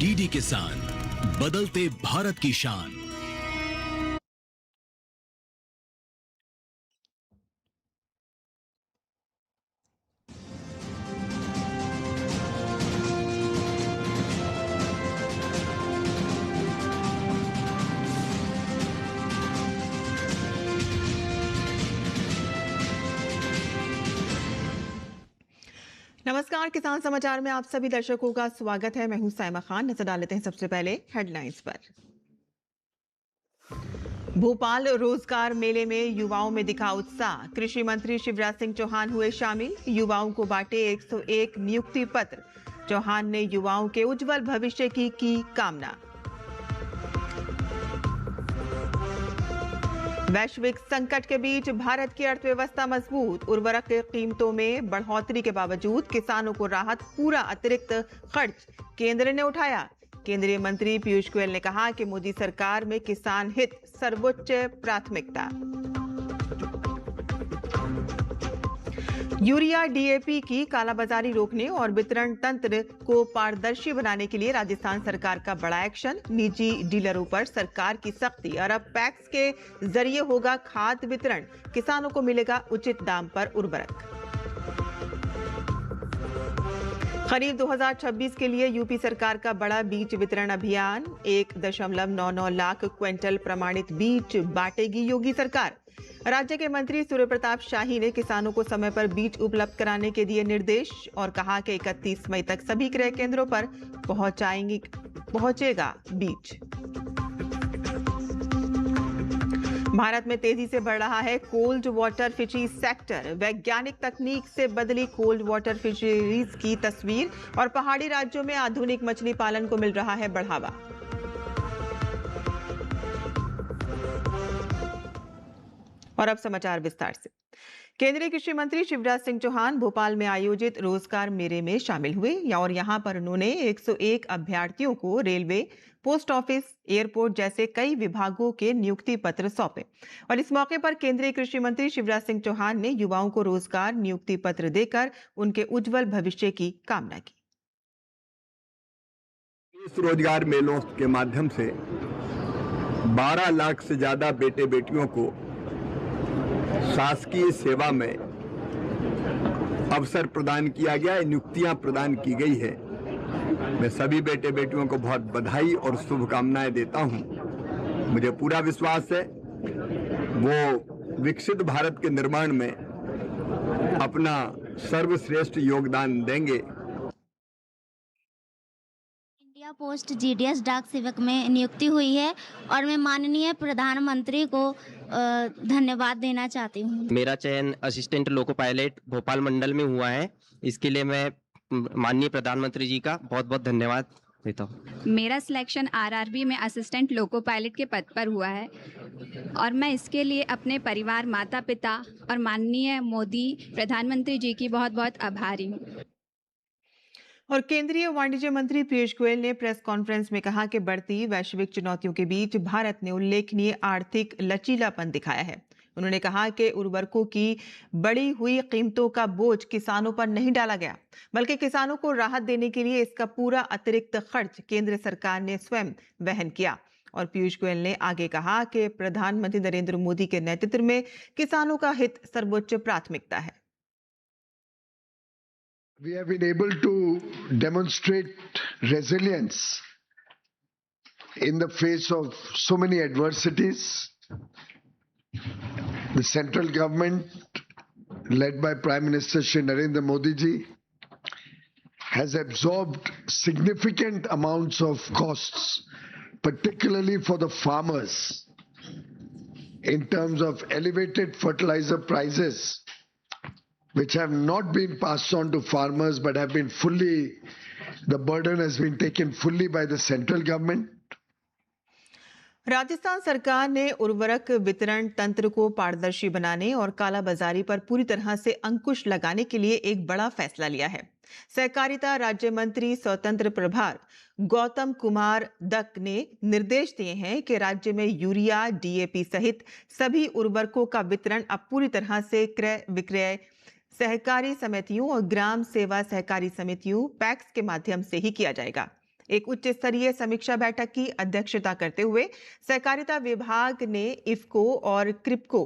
DD किसान, बदलते भारत की शान। नमस्कार, किसान समाचार में आप सभी दर्शकों का स्वागत है। मैं हूं साइमा खान। नजर डाल लेते हैं सबसे पहले हेडलाइंस पर। भोपाल रोजगार मेले में युवाओं में दिखा उत्साह। कृषि मंत्री शिवराज सिंह चौहान हुए शामिल। युवाओं को बांटे 101 नियुक्ति पत्र। चौहान ने युवाओं के उज्जवल भविष्य की कामना। वैश्विक संकट के बीच भारत की अर्थव्यवस्था मजबूत। उर्वरक की कीमतों में बढ़ोतरी के बावजूद किसानों को राहत, पूरा अतिरिक्त खर्च केंद्र ने उठाया। केंद्रीय मंत्री पीयूष गोयल ने कहा कि मोदी सरकार में किसान हित सर्वोच्च प्राथमिकता। यूरिया डीएपी की कालाबाजारी रोकने और वितरण तंत्र को पारदर्शी बनाने के लिए राजस्थान सरकार का बड़ा एक्शन। निजी डीलरों पर सरकार की सख्ती और अब पैक्स के जरिए होगा खाद वितरण। किसानों को मिलेगा उचित दाम पर उर्वरक। खरीफ 2026 के लिए यूपी सरकार का बड़ा बीज वितरण अभियान। 1.99 लाख क्विंटल प्रमाणित बीज बांटेगी योगी सरकार। राज्य के मंत्री सूर्य प्रताप शाही ने किसानों को समय पर बीज उपलब्ध कराने के दिए निर्देश और कहा कि 31 मई तक सभी क्रय केंद्रों पर पहुंचेगा बीज। भारत में तेजी से बढ़ रहा है कोल्ड वाटर फिशरीज सेक्टर। वैज्ञानिक तकनीक से बदली कोल्ड वाटर फिशरीज की तस्वीर और पहाड़ी राज्यों में आधुनिक मछली पालन को मिल रहा है बढ़ावा। और अब समाचार विस्तार से। केंद्रीय कृषि मंत्री शिवराज सिंह चौहान भोपाल में आयोजित रोजगार मेले में शामिल हुए और यहां पर उन्होंने 101 अभ्यर्थियों को रेलवे, पोस्ट ऑफिस, एयरपोर्ट जैसे कई विभागों के नियुक्ति पत्र सौंपे। और इस मौके पर केंद्रीय कृषि मंत्री शिवराज सिंह चौहान ने युवाओं को रोजगार नियुक्ति पत्र देकर उनके उज्जवल भविष्य की कामना की। इस रोजगार मेलों के माध्यम से 12 लाख से ज्यादा बेटे बेटियों को शासकीय सेवा में अवसर प्रदान किया गया है, नियुक्तियां प्रदान की गई है। मैं सभी बेटे बेटियों को बहुत बधाई और शुभकामनाएं देता हूं। मुझे पूरा विश्वास है वो विकसित भारत के निर्माण में अपना सर्वश्रेष्ठ योगदान देंगे। इंडिया पोस्ट जीडीएस डाक सेवक में नियुक्ति हुई है और मैं माननीय प्रधानमंत्री को धन्यवाद देना चाहती हूँ। मेरा चयन असिस्टेंट लोको पायलट भोपाल मंडल में हुआ है। इसके लिए मैं माननीय प्रधानमंत्री जी का बहुत बहुत धन्यवाद देता हूँ। मेरा सिलेक्शन आरआरबी में असिस्टेंट लोको पायलट के पद पर हुआ है और मैं इसके लिए अपने परिवार, माता पिता और माननीय मोदी प्रधानमंत्री जी की बहुत बहुत आभारी हूँ। और केंद्रीय वाणिज्य मंत्री पीयूष गोयल ने प्रेस कॉन्फ्रेंस में कहा कि बढ़ती वैश्विक चुनौतियों के बीच भारत ने उल्लेखनीय आर्थिक लचीलापन दिखाया है। उन्होंने कहा कि उर्वरकों की बढ़ी हुई कीमतों का बोझ किसानों पर नहीं डाला गया, बल्कि किसानों को राहत देने के लिए इसका पूरा अतिरिक्त खर्च केंद्र सरकार ने स्वयं वहन किया। और पीयूष गोयल ने आगे कहा कि प्रधानमंत्री नरेंद्र मोदी के नेतृत्व में किसानों का हित सर्वोच्च प्राथमिकता है। We have been able to demonstrate resilience in the face of so many adversities. The central government, led by Prime Minister Shri Narendra Modi ji, has absorbed significant amounts of costs, particularly for the farmers, in terms of elevated fertilizer prices, which have not been passed on to farmers but have been fully, the burden has been taken fully by the central government. Rajasthan सरकार ने उर्वरक वितरण तंत्र को पारदर्शी बनाने और कालाबाजारी पर पूरी तरह से अंकुश लगाने के लिए एक बड़ा फैसला लिया है। सहकारिता राज्य मंत्री स्वतंत्र प्रभार गौतम कुमार दत्त ने निर्देश दिए हैं कि राज्य में यूरिया, डीएपी सहित सभी उर्वरकों का वितरण अब पूरी तरह से क्रय विक्रय सहकारी समितियों और ग्राम सेवा सहकारी समितियों पैक्स के माध्यम से ही किया जाएगा। एक उच्च स्तरीय समीक्षा बैठक की अध्यक्षता करते हुए सहकारिता विभाग ने इफ्को और क्रिप्को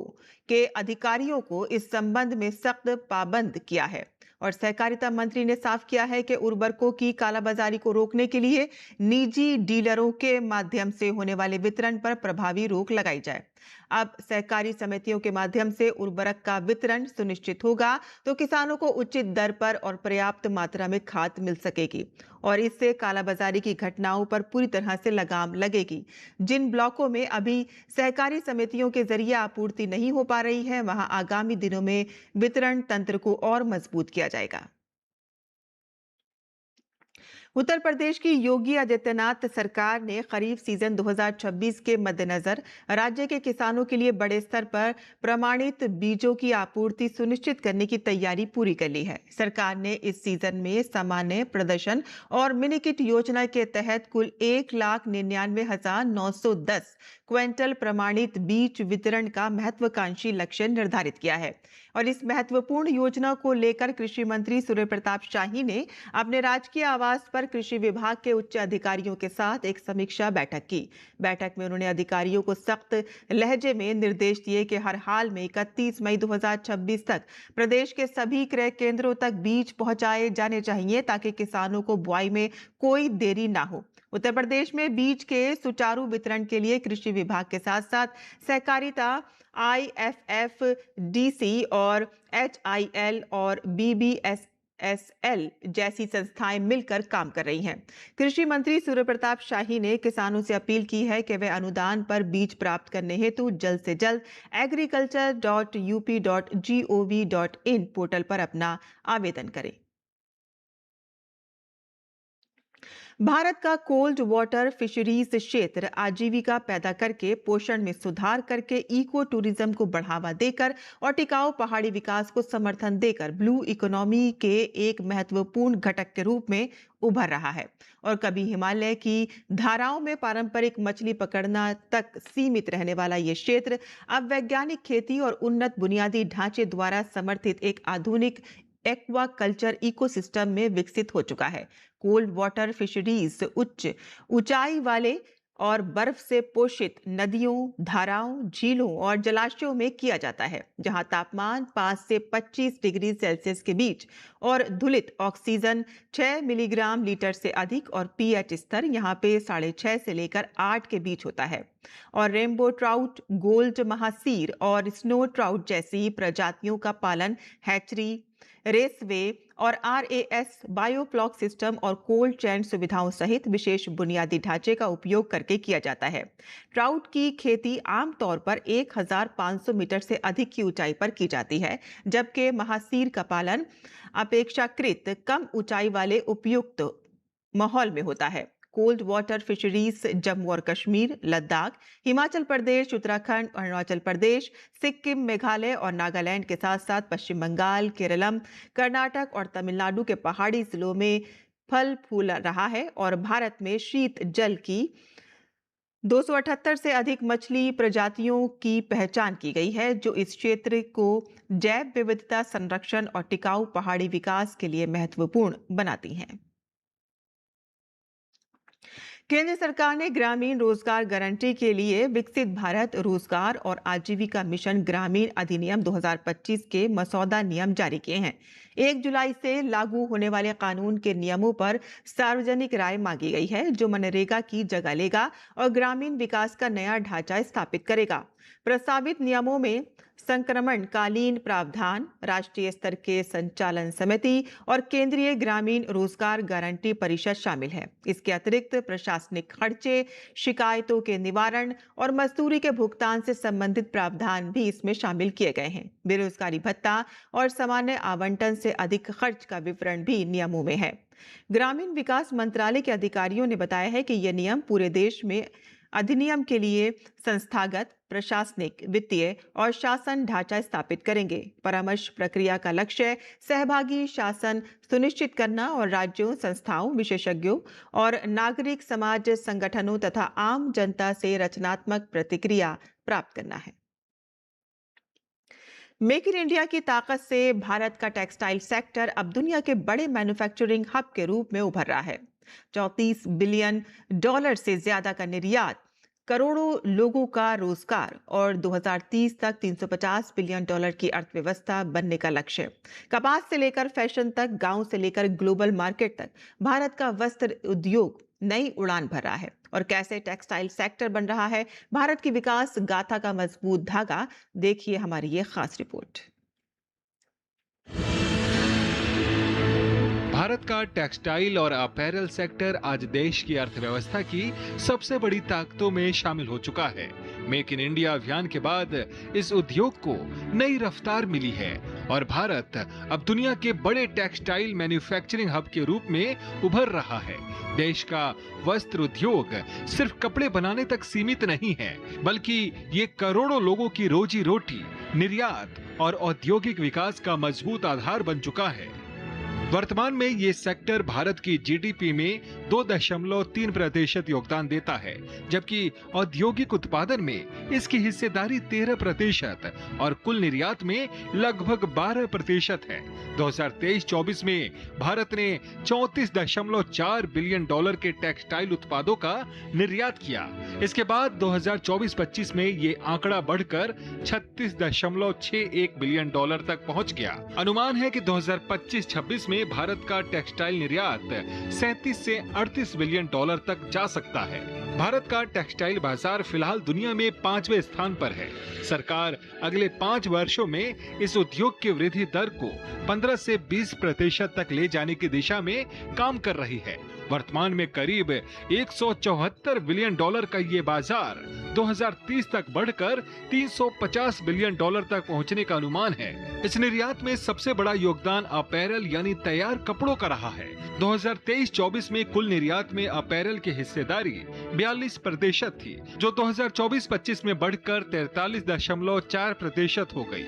के अधिकारियों को इस संबंध में सख्त पाबंद किया है और सहकारिता मंत्री ने साफ किया है कि उर्वरकों की कालाबाजारी को रोकने के लिए निजी डीलरों के माध्यम से होने वाले वितरण पर प्रभावी रोक लगाई जाए। अब सहकारी समितियों के माध्यम से उर्वरक का वितरण सुनिश्चित होगा तो किसानों को उचित दर पर और पर्याप्त मात्रा में खाद मिल सकेगी और इससे कालाबाजारी की घटनाओं पर पूरी तरह से लगाम लगेगी। जिन ब्लॉकों में अभी सहकारी समितियों के जरिए आपूर्ति नहीं हो पा रही है, वहां आगामी दिनों में वितरण तंत्र को और मजबूत किया जाएगा। उत्तर प्रदेश की योगी आदित्यनाथ सरकार ने खरीफ सीजन 2026 के मद्देनजर राज्य के किसानों के लिए बड़े स्तर पर प्रमाणित बीजों की आपूर्ति सुनिश्चित करने की तैयारी पूरी कर ली है। सरकार ने इस सीजन में सामान्य प्रदर्शन और मिनी किट योजना के तहत कुल 1,99,910 क्विंटल प्रमाणित बीज वितरण का महत्वाकांक्षी लक्ष्य निर्धारित किया है और इस महत्वपूर्ण योजना को लेकर कृषि मंत्री सूर्य प्रताप शाही ने अपने राजकीय आवास पर कृषि विभाग के उच्च अधिकारियों के साथ एक समीक्षा बैठक की। बैठक में उन्होंने अधिकारियों को सख्त लहजे में निर्देश दिए कि हर हाल में 31 मई 2026 तक प्रदेश के सभी क्रय केंद्रों तक बीज पहुंचाए जाने चाहिए ताकि किसानों को बुआई में कोई देरी ना हो। उत्तर प्रदेश में बीज के सुचारू वितरण के लिए कृषि विभाग के साथ साथ सहकारिता, IFFDC और HIL और BBSSL जैसी संस्थाएं मिलकर काम कर रही हैं। कृषि मंत्री सूर्य प्रताप शाही ने किसानों से अपील की है कि वे अनुदान पर बीज प्राप्त करने हेतु जल्द से जल्द agriculture.up.gov.in पोर्टल पर अपना आवेदन करें। भारत का कोल्ड वाटर फिशरीज क्षेत्र आजीविका पैदा करके, पोषण में सुधार करके, इको टूरिज्म को बढ़ावा देकर और टिकाऊ पहाड़ी विकास को समर्थन देकर ब्लू इकोनॉमी के एक महत्वपूर्ण घटक के रूप में उभर रहा है और कभी हिमालय की धाराओं में पारंपरिक मछली पकड़ना तक सीमित रहने वाला ये क्षेत्र अब वैज्ञानिक खेती और उन्नत बुनियादी ढांचे द्वारा समर्थित एक आधुनिक एक्वा कल्चर इकोसिस्टम में विकसित हो चुका है। कोल्ड वाटर फिशरीज उच्च ऊंचाई वाले और बर्फ से पोषित नदियों, धाराओं, झीलों और जलाशयों में किया जाता है, जहां तापमान 5 से 25 डिग्री सेल्सियस के बीच और धुलित ऑक्सीजन 6 मिलीग्राम लीटर से अधिक और पीएच स्तर यहां पे 6.5 से लेकर 8 के बीच होता है और रेनबो ट्राउट, गोल्ड महासीर और स्नो ट्राउट जैसी प्रजातियों का पालन हैचरी, रेसवे और RAS बायोफ्लॉक सिस्टम और कोल्ड चैन सुविधाओं सहित विशेष बुनियादी ढांचे का उपयोग करके किया जाता है। ट्राउट की खेती आमतौर पर 1,500 मीटर से अधिक की ऊंचाई पर की जाती है, जबकि महासीर का पालन अपेक्षाकृत कम ऊंचाई वाले उपयुक्त माहौल में होता है। कोल्ड वाटर फिशरीज जम्मू और कश्मीर, लद्दाख, हिमाचल प्रदेश, उत्तराखंड, अरुणाचल प्रदेश, सिक्किम, मेघालय और नागालैंड के साथ साथ पश्चिम बंगाल, केरलम, कर्नाटक और तमिलनाडु के पहाड़ी जिलों में फल फूल रहा है और भारत में शीत जल की 278 से अधिक मछली प्रजातियों की पहचान की गई है, जो इस क्षेत्र को जैव विविधता संरक्षण और टिकाऊ पहाड़ी विकास के लिए महत्वपूर्ण बनाती हैं। केंद्र सरकार ने ग्रामीण रोजगार गारंटी के लिए विकसित भारत रोजगार और आजीविका मिशन ग्रामीण अधिनियम 2025 के मसौदा नियम जारी किए हैं। 1 जुलाई से लागू होने वाले कानून के नियमों पर सार्वजनिक राय मांगी गई है, जो मनरेगा की जगह लेगा और ग्रामीण विकास का नया ढांचा स्थापित करेगा। प्रस्तावित नियमों में संक्रमणकालीन प्रावधान, राष्ट्रीय स्तर के संचालन समिति और केंद्रीय ग्रामीण रोजगार गारंटी परिषद शामिल है। इसके अतिरिक्त प्रशासनिक खर्चे, शिकायतों के निवारण और मजदूरी के भुगतान से संबंधित प्रावधान भी इसमें शामिल किए गए हैं। बेरोजगारी भत्ता और सामान्य आवंटन से अधिक खर्च का विवरण भी नियमों में है। ग्रामीण विकास मंत्रालय के अधिकारियों ने बताया है कि यह नियम पूरे देश में अधिनियम के लिए संस्थागत, प्रशासनिक, वित्तीय और शासन ढांचा स्थापित करेंगे। परामर्श प्रक्रिया का लक्ष्य सहभागी शासन सुनिश्चित करना और राज्यों, संस्थाओं, विशेषज्ञों और नागरिक समाज संगठनों तथा आम जनता से रचनात्मक प्रतिक्रिया प्राप्त करना है। मेक इन इंडिया की ताकत से भारत का टेक्सटाइल सेक्टर अब दुनिया के बड़े मैन्युफैक्चरिंग हब के रूप में उभर रहा है। $34 बिलियन से ज्यादा का निर्यात, करोड़ों लोगों का रोजगार और 2030 तक $350 बिलियन की अर्थव्यवस्था बनने का लक्ष्य। कपास से लेकर फैशन तक, गांव से लेकर ग्लोबल मार्केट तक भारत का वस्त्र उद्योग नई उड़ान भर रहा है। और कैसे टेक्सटाइल सेक्टर बन रहा है भारत की विकास गाथा का मजबूत धागा, देखिए हमारी ये खास रिपोर्ट। भारत का टेक्सटाइल और अपैरल सेक्टर आज देश की अर्थव्यवस्था की सबसे बड़ी ताकतों में शामिल हो चुका है। मेक इन इंडिया अभियान के बाद इस उद्योग को नई रफ्तार मिली है और भारत अब दुनिया के बड़े टेक्सटाइल मैन्युफैक्चरिंग हब के रूप में उभर रहा है। देश का वस्त्र उद्योग सिर्फ कपड़े बनाने तक सीमित नहीं है, बल्कि ये करोड़ों लोगों की रोजी रोटी, निर्यात और औद्योगिक विकास का मजबूत आधार बन चुका है। वर्तमान में ये सेक्टर भारत की जीडीपी में 2.3% योगदान देता है, जबकि औद्योगिक उत्पादन में इसकी हिस्सेदारी 13% और कुल निर्यात में लगभग 12% है। 2023-24 में भारत ने $34.4 बिलियन के टेक्सटाइल उत्पादों का निर्यात किया। इसके बाद 2024-25 में ये आंकड़ा बढ़कर $36.61 बिलियन तक पहुंच गया। अनुमान है कि 2025-26 में भारत का टेक्सटाइल निर्यात 37 से 38 बिलियन तक जा सकता है। भारत का टेक्सटाइल बाजार फिलहाल दुनिया में 5वें स्थान पर है। सरकार अगले 5 वर्षों में इस उद्योग की वृद्धि दर को 15 से 20% तक ले जाने की दिशा में काम कर रही है। वर्तमान में करीब $174 बिलियन का ये बाजार 2030 तक बढ़कर $350 बिलियन तक पहुंचने का अनुमान है। इस निर्यात में सबसे बड़ा योगदान अपैरल यानी तैयार कपड़ों का रहा है। 2023-24 में कुल निर्यात में अपैरल की हिस्सेदारी 42% थी, जो 2024-25 में बढ़कर 43.4% हो गई।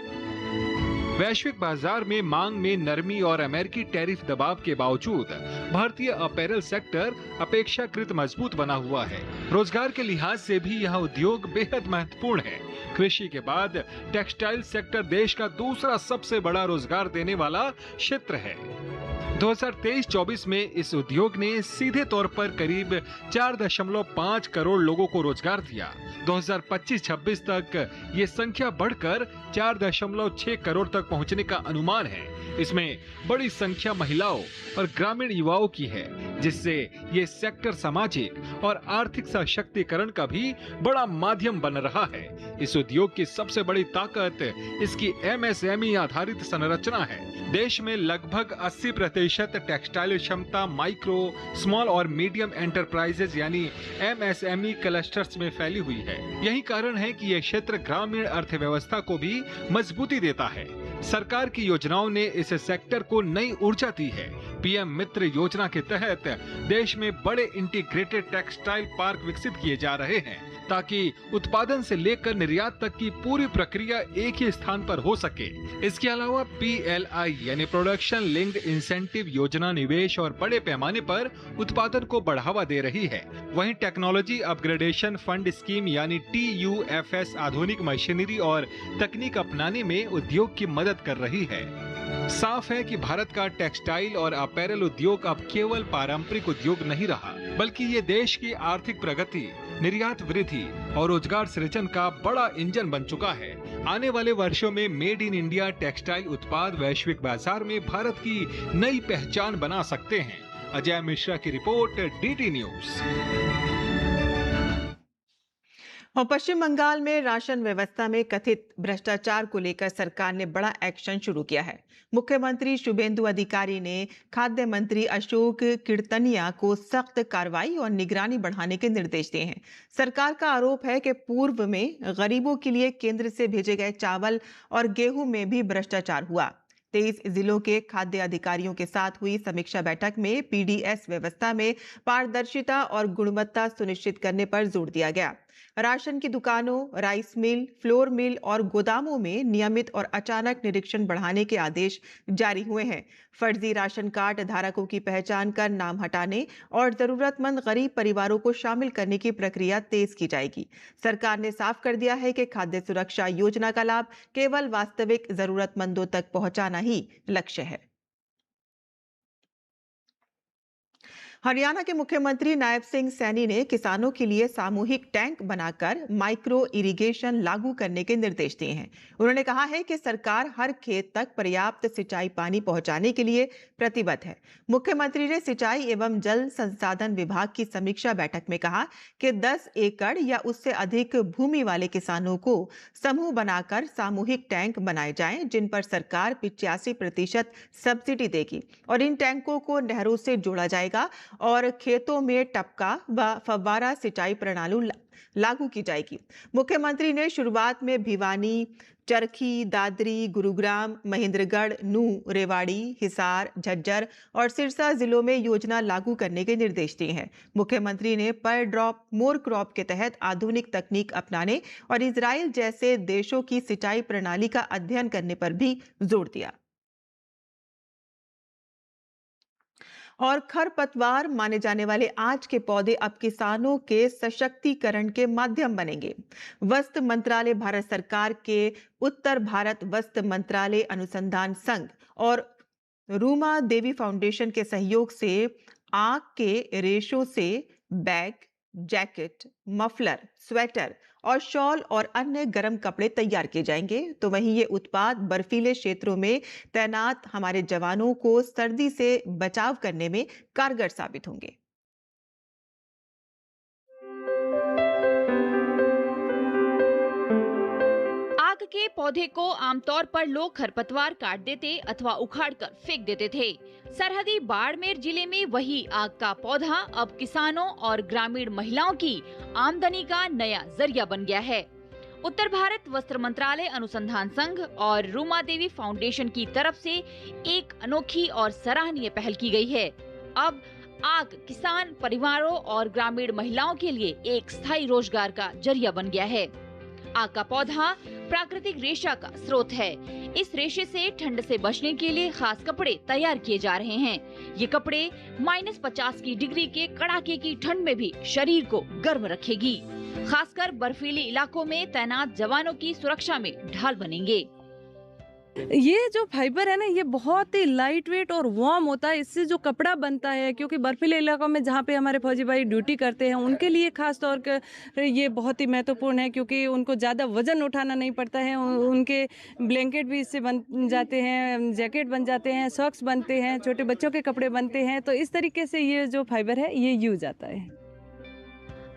वैश्विक बाजार में मांग में नरमी और अमेरिकी टैरिफ दबाव के बावजूद भारतीय अपैरल सेक्टर अपेक्षाकृत मजबूत बना हुआ है। रोजगार के लिहाज से भी यह उद्योग बेहद महत्वपूर्ण है। कृषि के बाद टेक्सटाइल सेक्टर देश का दूसरा सबसे बड़ा रोजगार देने वाला क्षेत्र है। 2023-24 में इस उद्योग ने सीधे तौर पर करीब 4.5 करोड़ लोगों को रोजगार दिया। 2025-26 तक ये संख्या बढ़कर 4.6 करोड़ तक पहुंचने का अनुमान है। इसमें बड़ी संख्या महिलाओं और ग्रामीण युवाओं की है, जिससे ये सेक्टर सामाजिक और आर्थिक सशक्तिकरण का भी बड़ा माध्यम बन रहा है। इस उद्योग की सबसे बड़ी ताकत इसकी MSME आधारित संरचना है। देश में लगभग 80% टेक्सटाइल क्षमता माइक्रो, स्मॉल और मीडियम एंटरप्राइजेज यानी MSME क्लस्टर्स में फैली हुई है। यही कारण है कि यह क्षेत्र ग्रामीण अर्थव्यवस्था को भी मजबूती देता है। सरकार की योजनाओं ने इस सेक्टर को नई ऊर्जा दी है। PM मित्र योजना के तहत देश में बड़े इंटीग्रेटेड टेक्सटाइल पार्क विकसित किए जा रहे हैं, ताकि उत्पादन से लेकर निर्यात तक की पूरी प्रक्रिया एक ही स्थान पर हो सके। इसके अलावा PLI यानी प्रोडक्शन लिंक्ड इंसेंटिव योजना निवेश और बड़े पैमाने पर उत्पादन को बढ़ावा दे रही है। वहीं टेक्नोलॉजी अपग्रेडेशन फंड स्कीम यानी TUFS आधुनिक मशीनरी और तकनीक अपनाने में उद्योग की मदद कर रही है। साफ है कि भारत का टेक्सटाइल और अपैरल उद्योग अब केवल पारंपरिक उद्योग नहीं रहा, बल्कि ये देश की आर्थिक प्रगति, निर्यात वृद्धि और रोजगार सृजन का बड़ा इंजन बन चुका है। आने वाले वर्षों में मेड इन इंडिया टेक्सटाइल उत्पाद वैश्विक बाजार में भारत की नई पहचान बना सकते हैं। अजय मिश्रा की रिपोर्ट, DT न्यूज। और पश्चिम बंगाल में राशन व्यवस्था में कथित भ्रष्टाचार को लेकर सरकार ने बड़ा एक्शन शुरू किया है। मुख्यमंत्री शुभेंदु अधिकारी ने खाद्य मंत्री अशोक कीर्तनिया को सख्त कार्रवाई और निगरानी बढ़ाने के निर्देश दिए हैं। सरकार का आरोप है कि पूर्व में गरीबों के लिए केंद्र से भेजे गए चावल और गेहूं में भी भ्रष्टाचार हुआ। 23 जिलों के खाद्य अधिकारियों के साथ हुई समीक्षा बैठक में PDS व्यवस्था में पारदर्शिता और गुणवत्ता सुनिश्चित करने पर जोर दिया गया। राशन की दुकानों, राइस मिल, फ्लोर मिल और गोदामों में नियमित और अचानक निरीक्षण बढ़ाने के आदेश जारी हुए हैं। फर्जी राशन कार्ड धारकों की पहचान कर नाम हटाने और जरूरतमंद गरीब परिवारों को शामिल करने की प्रक्रिया तेज की जाएगी। सरकार ने साफ कर दिया है कि खाद्य सुरक्षा योजना का लाभ केवल वास्तविक जरूरतमंदों तक पहुंचाना ही लक्ष्य है। हरियाणा के मुख्यमंत्री नायब सिंह सैनी ने किसानों के लिए सामूहिक टैंक बनाकर माइक्रो इरिगेशन लागू करने के निर्देश दिए हैं। उन्होंने कहा है कि सरकार हर खेत तक पर्याप्त सिंचाई पानी पहुंचाने के लिए प्रतिबद्ध है। मुख्यमंत्री ने सिंचाई एवं जल संसाधन विभाग की समीक्षा बैठक में कहा कि 10 एकड़ या उससे अधिक भूमि वाले किसानों को समूह बनाकर सामूहिक टैंक बनाए जाएं, जिन पर सरकार 85% सब्सिडी देगी और इन टैंकों को नहरों से जोड़ा जाएगा और खेतों में टपका व फव्वारा सिंचाई प्रणाली लागू की जाएगी। मुख्यमंत्री ने शुरुआत में भिवानी, चरखी, दादरी, गुरुग्राम, महेंद्रगढ़, नूंह, रेवाड़ी, हिसार, झज्जर और सिरसा जिलों में योजना लागू करने के निर्देश दिए हैं। मुख्यमंत्री ने पर ड्रॉप मोर क्रॉप के तहत आधुनिक तकनीक अपनाने और इजराइल जैसे देशों की सिंचाई प्रणाली का अध्ययन करने पर भी जोर दिया। और खरपतवार माने जाने वाले आज के पौधे अब किसानों के सशक्तिकरण के माध्यम बनेंगे। वस्त्र मंत्रालय, भारत सरकार के उत्तर भारत वस्त्र मंत्रालय अनुसंधान संघ और रूमा देवी फाउंडेशन के सहयोग से आक के रेशों से बैग, जैकेट, मफलर, स्वेटर और शॉल और अन्य गर्म कपड़े तैयार किए जाएंगे। तो वहीं ये उत्पाद बर्फीले क्षेत्रों में तैनात हमारे जवानों को सर्दी से बचाव करने में कारगर साबित होंगे। आक के पौधे को आमतौर पर लोग खरपतवार काट देते अथवा उखाड़कर फेंक देते थे। सरहदी बाड़मेर जिले में वही आक का पौधा अब किसानों और ग्रामीण महिलाओं की आमदनी का नया जरिया बन गया है। उत्तर भारत वस्त्र मंत्रालय अनुसंधान संघ और रूमा देवी फाउंडेशन की तरफ से एक अनोखी और सराहनीय पहल की गई है। अब आक किसान परिवारों और ग्रामीण महिलाओं के लिए एक स्थायी रोजगार का जरिया बन गया है। आक का पौधा प्राकृतिक रेशा का स्रोत है। इस रेशे से ठंड से बचने के लिए खास कपड़े तैयार किए जा रहे हैं। ये कपड़े -50 की डिग्री के कड़ाके की ठंड में भी शरीर को गर्म रखेगी। खासकर बर्फीले इलाकों में तैनात जवानों की सुरक्षा में ढाल बनेंगे। ये जो फाइबर है ना, ये बहुत ही लाइट वेट और वार्म होता है। इससे जो कपड़ा बनता है, क्योंकि बर्फीले इलाकों में जहाँ पे हमारे फौजी भाई ड्यूटी करते हैं, उनके लिए खास तौर पर ये बहुत ही महत्वपूर्ण है, क्योंकि उनको ज़्यादा वजन उठाना नहीं पड़ता है। उनके ब्लैंकेट भी इससे बन जाते हैं, जैकेट बन जाते हैं, सॉक्स बनते हैं, छोटे बच्चों के कपड़े बनते हैं। तो इस तरीके से ये जो फाइबर है ये यूज आता है।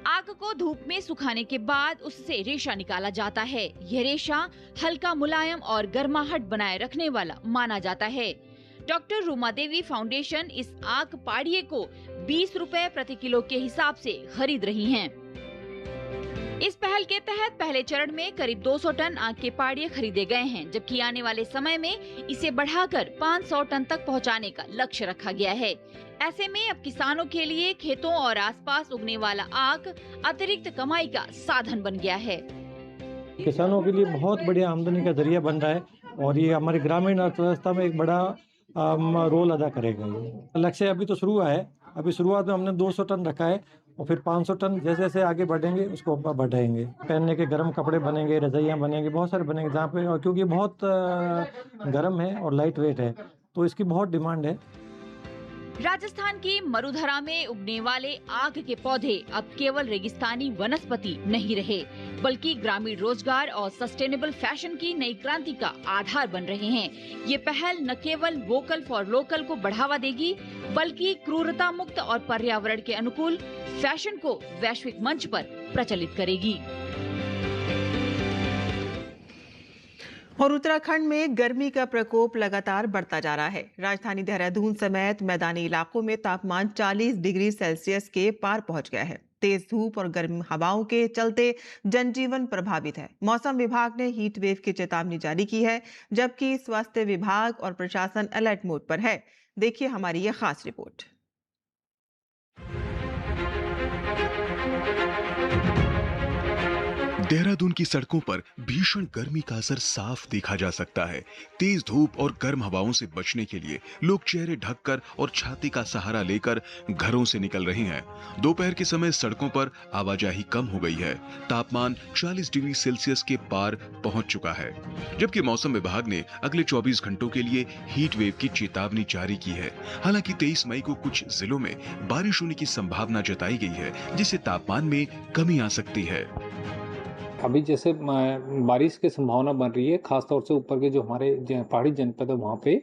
आग को धूप में सुखाने के बाद उससे रेशा निकाला जाता है। यह रेशा हल्का, मुलायम और गर्माहट बनाए रखने वाला माना जाता है। डॉक्टर रूमा देवी फाउंडेशन इस आक पाड़िये को 20 रुपए प्रति किलो के हिसाब से खरीद रही हैं। इस पहल के तहत पहले चरण में करीब 200 टन आक के पाड़िये खरीदे गए हैं, जबकि आने वाले समय में इसे बढ़ाकर 500 टन तक पहुंचाने का लक्ष्य रखा गया है। ऐसे में अब किसानों के लिए खेतों और आसपास उगने वाला आक अतिरिक्त कमाई का साधन बन गया है। किसानों के लिए बहुत बढ़िया आमदनी का जरिया बन रहा है और ये हमारी ग्रामीण अर्थव्यवस्था में एक बड़ा रोल अदा करेगा। ये लक्ष्य अभी तो शुरू हुआ है। अभी शुरुआत में हमने 200 टन रखा है और फिर 500 टन जैसे जैसे आगे बढ़ेंगे उसको बढ़ाएंगे। पहनने के गर्म कपड़े बनेंगे, रजाइयाँ बनेंगी, बहुत सारे बनेंगे जहाँ पे, और क्योंकि बहुत गर्म है और लाइट वेट है तो इसकी बहुत डिमांड है। राजस्थान की मरुधरा में उगने वाले आक के पौधे अब केवल रेगिस्तानी वनस्पति नहीं रहे, बल्कि ग्रामीण रोजगार और सस्टेनेबल फैशन की नई क्रांति का आधार बन रहे हैं। ये पहल न केवल वोकल फॉर लोकल को बढ़ावा देगी, बल्कि क्रूरता मुक्त और पर्यावरण के अनुकूल फैशन को वैश्विक मंच पर प्रचलित करेगी। और उत्तराखंड में गर्मी का प्रकोप लगातार बढ़ता जा रहा है। राजधानी देहरादून समेत मैदानी इलाकों में तापमान 40 डिग्री सेल्सियस के पार पहुंच गया है। तेज धूप और गर्म हवाओं के चलते जनजीवन प्रभावित है। मौसम विभाग ने हीट वेव की चेतावनी जारी की है, जबकि स्वास्थ्य विभाग और प्रशासन अलर्ट मोड पर है। देखिए हमारी ये खास रिपोर्ट। देहरादून की सड़कों पर भीषण गर्मी का असर साफ देखा जा सकता है। तेज धूप और गर्म हवाओं से बचने के लिए लोग चेहरे ढककर और छाती का सहारा लेकर घरों से निकल रहे हैं। दोपहर के समय सड़कों पर आवाजाही कम हो गई है। तापमान 40 डिग्री सेल्सियस के पार पहुंच चुका है, जबकि मौसम विभाग ने अगले 24 घंटों के लिए हीट वेव की चेतावनी जारी की है। हालांकि 23 मई को कुछ जिलों में बारिश होने की संभावना जताई गई है, जिससे तापमान में कमी आ सकती है। अभी जैसे बारिश की संभावना बन रही है, खासतौर से ऊपर के जो हमारे पहाड़ी जनपद है वहाँ पे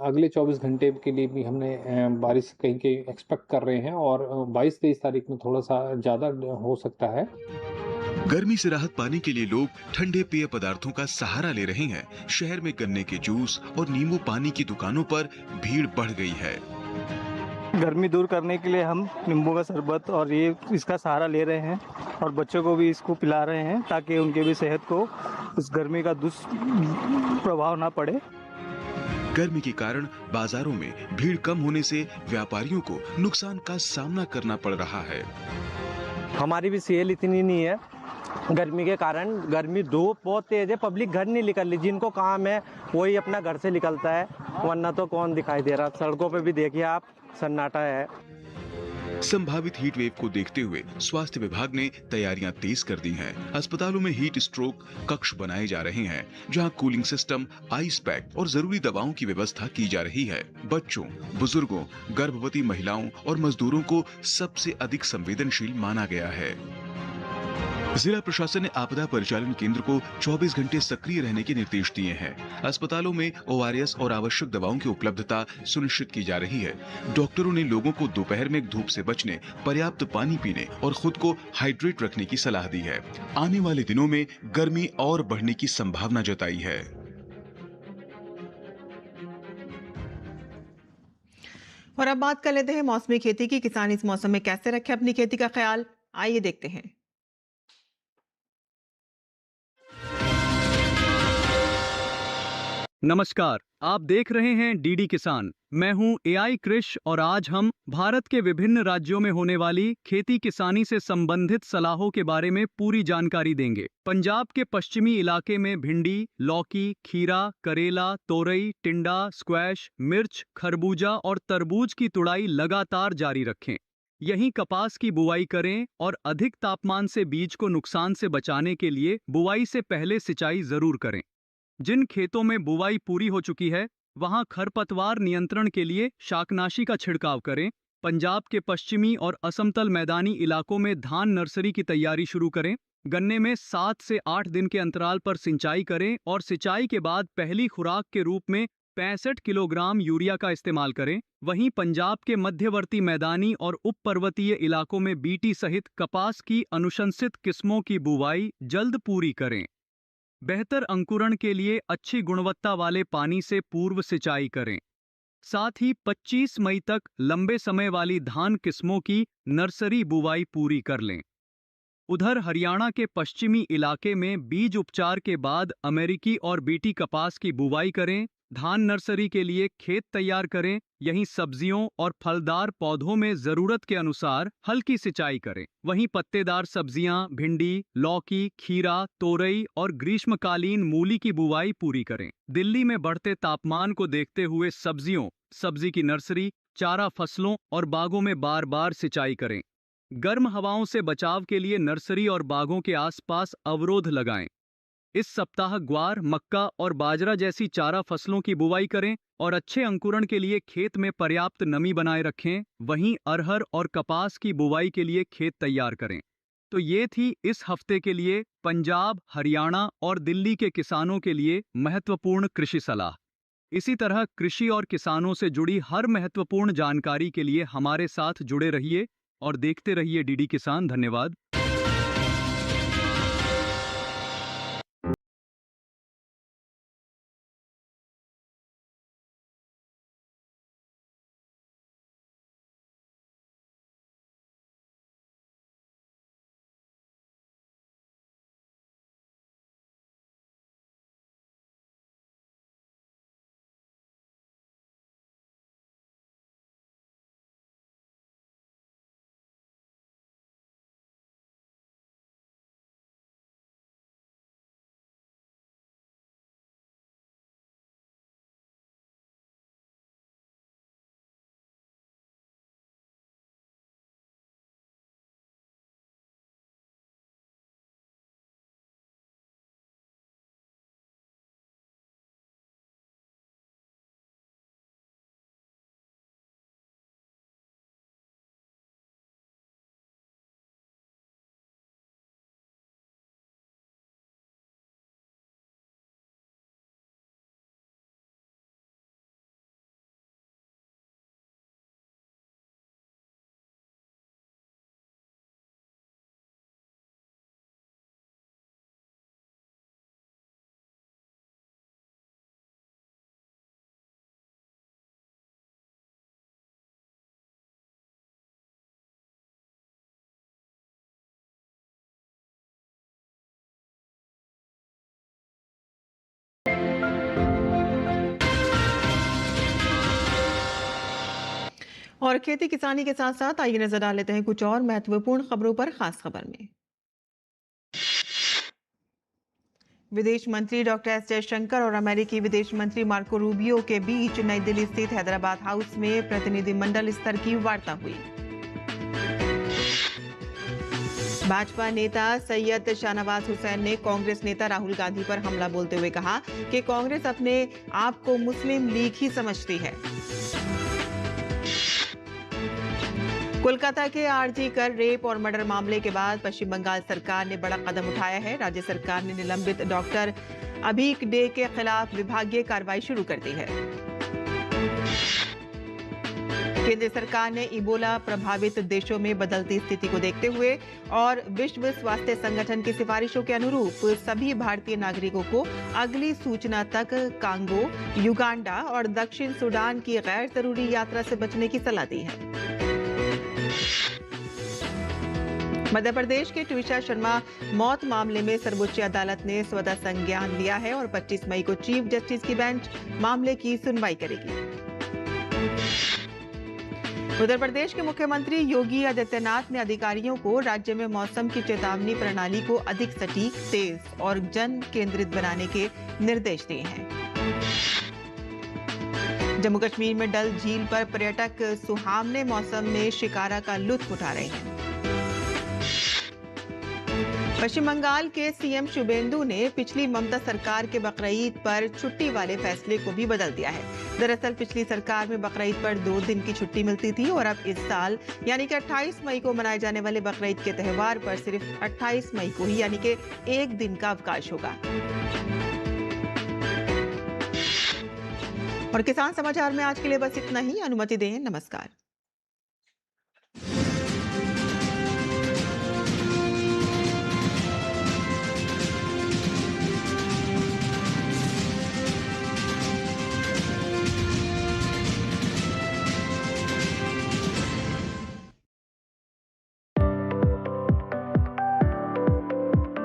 अगले 24 घंटे के लिए भी हमने बारिश कहीं के एक्सपेक्ट कर रहे हैं और 22-23 तारीख में थोड़ा सा ज़्यादा हो सकता है। गर्मी से राहत पाने के लिए लोग ठंडे पेय पदार्थों का सहारा ले रहे हैं। शहर में गन्ने के जूस और नींबू पानी की दुकानों पर भीड़ बढ़ गई है। गर्मी दूर करने के लिए हम नींबू का शरबत और ये इसका सहारा ले रहे हैं और बच्चों को भी इसको पिला रहे हैं ताकि उनके भी सेहत को इस गर्मी का दुष्प्रभाव ना पड़े। गर्मी के कारण बाजारों में भीड़ कम होने से व्यापारियों को नुकसान का सामना करना पड़ रहा है। हमारी भी सेल इतनी नहीं है गर्मी के कारण। गर्मी धूप बहुत तेज है, पब्लिक घर नहीं निकल रही। जिनको काम है वही अपना घर से निकलता है, वरना तो कौन दिखाई दे रहा। सड़कों पे भी देखिए आप, सन्नाटा है। संभावित हीट वेव को देखते हुए स्वास्थ्य विभाग ने तैयारियां तेज कर दी हैं। अस्पतालों में हीट स्ट्रोक कक्ष बनाए जा रहे हैं, जहां कूलिंग सिस्टम, आइस पैक और जरूरी दवाओं की व्यवस्था की जा रही है। बच्चों, बुजुर्गों, गर्भवती महिलाओं और मजदूरों को सबसे अधिक संवेदनशील माना गया है। जिला प्रशासन ने आपदा परिचालन केंद्र को 24 घंटे सक्रिय रहने के निर्देश दिए हैं। अस्पतालों में ORS और आवश्यक दवाओं की उपलब्धता सुनिश्चित की जा रही है। डॉक्टरों ने लोगों को दोपहर में धूप से बचने, पर्याप्त पानी पीने और खुद को हाइड्रेट रखने की सलाह दी है। आने वाले दिनों में गर्मी और बढ़ने की संभावना जताई है। और अब बात कर लेते हैं मौसमी खेती की। किसान इस मौसम में कैसे रखे अपनी खेती का ख्याल, आइए देखते हैं। नमस्कार, आप देख रहे हैं डीडी किसान। मैं हूं AI कृष और आज हम भारत के विभिन्न राज्यों में होने वाली खेती किसानी से संबंधित सलाहों के बारे में पूरी जानकारी देंगे। पंजाब के पश्चिमी इलाके में भिंडी, लौकी, खीरा, करेला, तोरई, टिंडा, स्क्वैश, मिर्च, खरबूजा और तरबूज की तुड़ाई लगातार जारी रखें। यहीं कपास की बुआई करें और अधिक तापमान से बीज को नुकसान से बचाने के लिए बुआई से पहले सिंचाई जरूर करें। जिन खेतों में बुवाई पूरी हो चुकी है वहां खरपतवार नियंत्रण के लिए शाकनाशी का छिड़काव करें। पंजाब के पश्चिमी और असमतल मैदानी इलाकों में धान नर्सरी की तैयारी शुरू करें। गन्ने में 7 से 8 दिन के अंतराल पर सिंचाई करें और सिंचाई के बाद पहली खुराक के रूप में 65 किलोग्राम यूरिया का इस्तेमाल करें। वहीं पंजाब के मध्यवर्ती मैदानी और उप पर्वतीय इलाकों में बीटी सहित कपास की अनुशंसित किस्मों की बुवाई जल्द पूरी करें। बेहतर अंकुरण के लिए अच्छी गुणवत्ता वाले पानी से पूर्व सिंचाई करें। साथ ही 25 मई तक लंबे समय वाली धान किस्मों की नर्सरी बुवाई पूरी कर लें। उधर हरियाणा के पश्चिमी इलाके में बीज उपचार के बाद अमेरिकी और बीटी कपास की बुवाई करें। धान नर्सरी के लिए खेत तैयार करें। यहीं सब्जियों और फलदार पौधों में जरूरत के अनुसार हल्की सिंचाई करें। वहीं पत्तेदार सब्जियां, भिंडी, लौकी, खीरा, तोरई और ग्रीष्मकालीन मूली की बुवाई पूरी करें। दिल्ली में बढ़ते तापमान को देखते हुए सब्जी की नर्सरी, चारा फसलों और बागों में बार बार सिंचाई करें। गर्म हवाओं से बचाव के लिए नर्सरी और बागों के आसपास अवरोध लगाएं। इस सप्ताह ग्वार, मक्का और बाजरा जैसी चारा फसलों की बुवाई करें और अच्छे अंकुरण के लिए खेत में पर्याप्त नमी बनाए रखें। वहीं अरहर और कपास की बुवाई के लिए खेत तैयार करें। तो ये थी इस हफ्ते के लिए पंजाब, हरियाणा और दिल्ली के किसानों के लिए महत्वपूर्ण कृषि सलाह। इसी तरह कृषि और किसानों से जुड़ी हर महत्वपूर्ण जानकारी के लिए हमारे साथ जुड़े रहिए और देखते रहिए डीडी किसान। धन्यवाद। और खेती किसानी के साथ साथ आइए नजर डाल लेते हैं कुछ और महत्वपूर्ण खबरों पर। खास खबर में विदेश मंत्री डॉक्टर एस जयशंकर और अमेरिकी विदेश मंत्री मार्को रूबियो के बीच नई दिल्ली स्थित हैदराबाद हाउस में प्रतिनिधिमंडल स्तर की वार्ता हुई। भाजपा नेता सैयद शाहनवाज हुसैन ने कांग्रेस नेता राहुल गांधी पर हमला बोलते हुए कहा कि कांग्रेस अपने आप को मुस्लिम लीग ही समझती है। कोलकाता के आरजी कर रेप और मर्डर मामले के बाद पश्चिम बंगाल सरकार ने बड़ा कदम उठाया है। राज्य सरकार ने निलंबित डॉक्टर अभीक डे के खिलाफ विभागीय कार्रवाई शुरू कर दी है। केंद्र सरकार ने इबोला प्रभावित देशों में बदलती स्थिति को देखते हुए और विश्व स्वास्थ्य संगठन की सिफारिशों के अनुरूप सभी भारतीय नागरिकों को अगली सूचना तक कांगो, युगांडा और दक्षिण सूडान की गैर जरूरी यात्रा से बचने की सलाह दी है। मध्य प्रदेश के ट्विशा शर्मा मौत मामले में सर्वोच्च अदालत ने स्वतः संज्ञान लिया है और 25 मई को चीफ जस्टिस की बेंच मामले की सुनवाई करेगी। उत्तर प्रदेश के मुख्यमंत्री योगी आदित्यनाथ ने अधिकारियों को राज्य में मौसम की चेतावनी प्रणाली को अधिक सटीक, तेज और जन केंद्रित बनाने के निर्देश दिए हैं। जम्मू कश्मीर में डल झील पर पर्यटक सुहावने मौसम में शिकारा का लुत्फ उठा रहे हैं। पश्चिम बंगाल के सीएम शुभेंदु ने पिछली ममता सरकार के बकरीद पर छुट्टी वाले फैसले को भी बदल दिया है। दरअसल पिछली सरकार में बकरीद पर 2 दिन की छुट्टी मिलती थी और अब इस साल यानी कि 28 मई को मनाए जाने वाले बकरीद के त्यौहार पर सिर्फ 28 मई को ही यानी कि 1 दिन का अवकाश होगा। और किसान समाचार में आज के लिए बस इतना ही। अनुमति दें, नमस्कार।